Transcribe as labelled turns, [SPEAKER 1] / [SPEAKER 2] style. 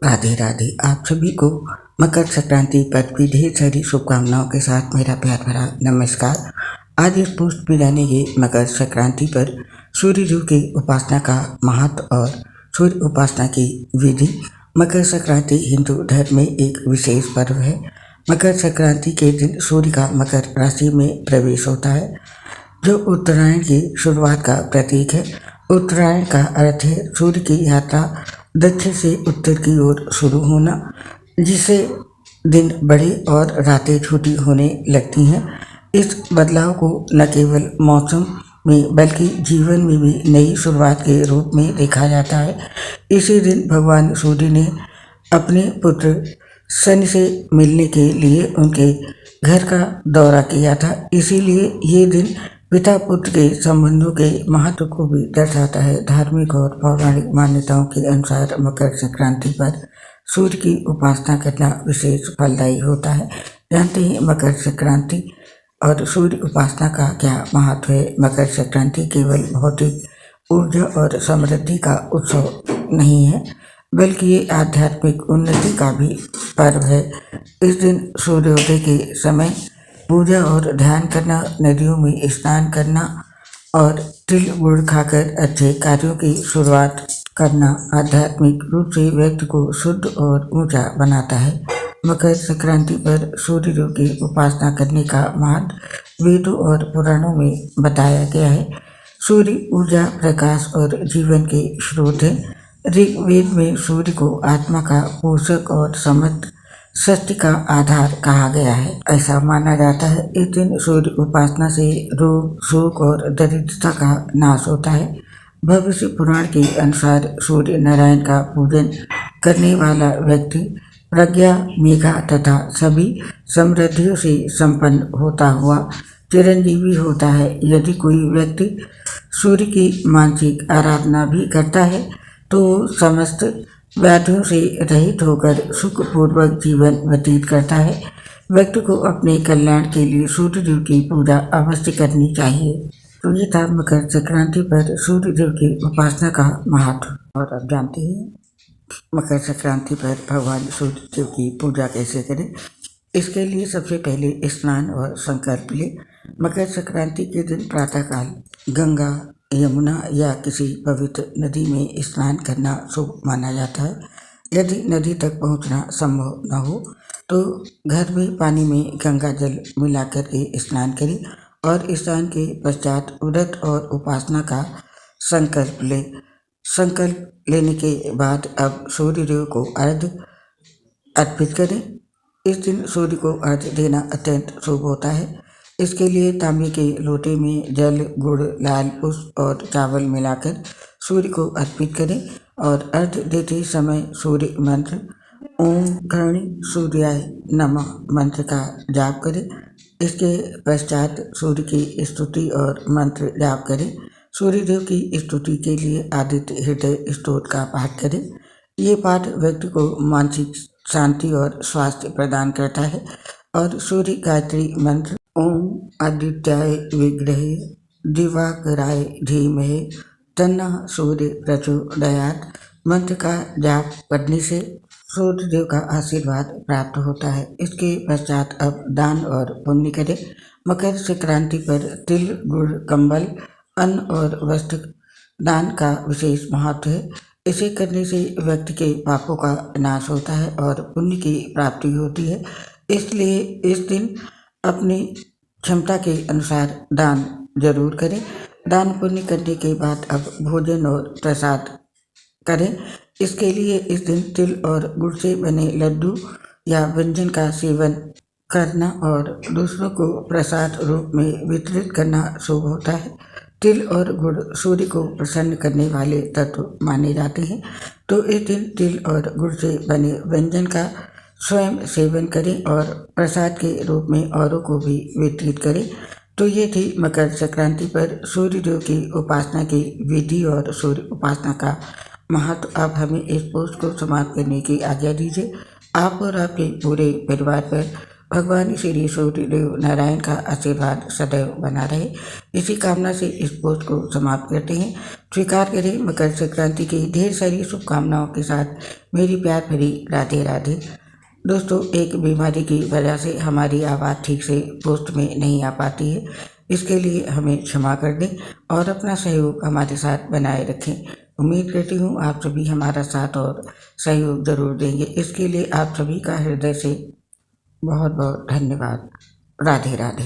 [SPEAKER 1] राधे राधे। आप सभी को मकर संक्रांति पर भी ढेर सारी शुभकामनाओं के साथ मेरा प्यार भरा नमस्कार। आज इस पोस्ट में जानेंगे मकर संक्रांति पर सूर्य देव की उपासना का महत्व और सूर्य उपासना की विधि। मकर संक्रांति हिंदू धर्म में एक विशेष पर्व है। मकर संक्रांति के दिन सूर्य का मकर राशि में प्रवेश होता है, जो उत्तरायण की शुरुआत का प्रतीक है। उत्तरायण का अर्थ है सूर्य की यात्रा दक्षिण से उत्तर की ओर शुरू होना, जिससे दिन बड़े और रातें छोटी होने लगती हैं। इस बदलाव को न केवल मौसम में बल्कि जीवन में भी नई शुरुआत के रूप में देखा जाता है। इसी दिन भगवान सूर्य ने अपने पुत्र शनि से मिलने के लिए उनके घर का दौरा किया था। इसीलिए ये दिन पिता पुत्र के संबंधों के महत्व को भी दर्शाता है। धार्मिक और पौराणिक मान्यताओं के अनुसार मकर संक्रांति पर सूर्य की उपासना करना विशेष फलदायी होता है। जानते हैं मकर संक्रांति और सूर्य उपासना का क्या महत्व है। मकर संक्रांति केवल भौतिक ऊर्जा और समृद्धि का उत्सव नहीं है, बल्कि ये आध्यात्मिक उन्नति का भी पर्व है। इस दिन सूर्योदय के समय पूजा और ध्यान करना, नदियों में स्नान करना और तिल गुड़ खाकर अच्छे कार्यों की शुरुआत करना आध्यात्मिक रूप से व्यक्ति को शुद्ध और ऊंचा बनाता है। मकर संक्रांति पर सूर्य देव की उपासना करने का महत्व वेदों और पुराणों में बताया गया है। सूर्य ऊर्जा, प्रकाश और जीवन के स्रोत है। ऋग्वेद में सूर्य को आत्मा का पोषक और समस्त सृष्टि का आधार कहा गया है। ऐसा माना जाता है इस दिन सूर्य उपासना से रोग, शोक और दरिद्रता का नाश होता है। भविष्य पुराण के अनुसार सूर्य नारायण का पूजन करने वाला व्यक्ति प्रज्ञा, मेघा तथा सभी समृद्धियों से संपन्न होता हुआ चिरंजीवी होता है। यदि कोई व्यक्ति सूर्य की मानसिक आराधना भी करता है तो समस्त व्याधियों से रहित होकर सुखपूर्वक जीवन व्यतीत करता है। व्यक्ति को अपने कल्याण के लिए सूर्य देव की पूजा अवश्य करनी चाहिए। तो ये था मकर संक्रांति पर सूर्य देव की उपासना का महत्व। और अब जानते हैं मकर संक्रांति पर भगवान सूर्य देव की पूजा कैसे करें। इसके लिए सबसे पहले स्नान और संकल्प ले। मकर संक्रांति के दिन प्रातःकाल गंगा, यमुना या किसी पवित्र नदी में स्नान करना शुभ माना जाता है। यदि नदी तक पहुंचना संभव न हो तो घर में पानी में गंगा जल मिलाकर के स्नान करें और स्नान के पश्चात व्रत और उपासना का संकल्प ले। संकल्प लेने के बाद अब सूर्य देव को अर्घ्य अर्पित करें। इस दिन सूर्य को अर्घ्य देना अत्यंत शुभ होता है। इसके लिए तांबे के लोटे में जल, गुड़, लाल पुष्प और चावल मिलाकर सूर्य को अर्पित करें और अर्घ्य देते समय सूर्य मंत्र ओम घृणी सूर्याय नमः मंत्र का जाप करें। इसके पश्चात सूर्य की स्तुति और मंत्र जाप करें। सूर्य देव की स्तुति के लिए आदित्य हृदय स्तोत्र का पाठ करें। ये पाठ व्यक्ति को मानसिक शांति और स्वास्थ्य प्रदान करता है। और सूर्य गायत्री मंत्र ओम आदित्याय विग्रहे दिवाकराय धीमहि तन्नः सूर्य प्रचोदयात् मंत्र का जाप करने से सूर्य देव का आशीर्वाद प्राप्त होता है। इसके पश्चात अब दान और पुण्य करें। मकर संक्रांति पर तिल, गुड़, कंबल, अन्न और वस्त्र दान का विशेष महत्व है। इसे करने से व्यक्ति के पापों का नाश होता है और पुण्य की प्राप्ति होती है। इसलिए इस दिन अपनी क्षमता के अनुसार दान जरूर करें। दान पुण्य करने के बाद अब भोजन और प्रसाद करें। इसके लिए इस दिन तिल और गुड़ से बने लड्डू या व्यंजन का सेवन करना और दूसरों को प्रसाद रूप में वितरित करना शुभ होता है। तिल और गुड़ सूर्य को प्रसन्न करने वाले तत्व माने जाते हैं, तो इस दिन तिल और गुड़ से बने व्यंजन का स्वयं सेवन करें और प्रसाद के रूप में औरों को भी वितरित करें। तो ये थी मकर संक्रांति पर सूर्य देव की उपासना की विधि और सूर्य उपासना का महत्व। आप हमें इस पोस्ट को समाप्त करने की आज्ञा दीजिए। आप और आपके पूरे परिवार पर भगवान श्री सूर्यदेव नारायण का आशीर्वाद सदैव बना रहे। इसी कामना से इस पोस्ट को समाप्त करते हैं। स्वीकार करें मकर संक्रांति की ढेर सारी शुभकामनाओं के साथ मेरी प्यार भरी राधे राधे। दोस्तों, एक बीमारी की वजह से हमारी आवाज़ ठीक से पोस्ट में नहीं आ पाती है, इसके लिए हमें क्षमा कर दें और अपना सहयोग हमारे साथ बनाए रखें। उम्मीद करती हूँ आप सभी हमारा साथ और सहयोग ज़रूर देंगे। इसके लिए आप सभी का हृदय से बहुत बहुत धन्यवाद। राधे राधे।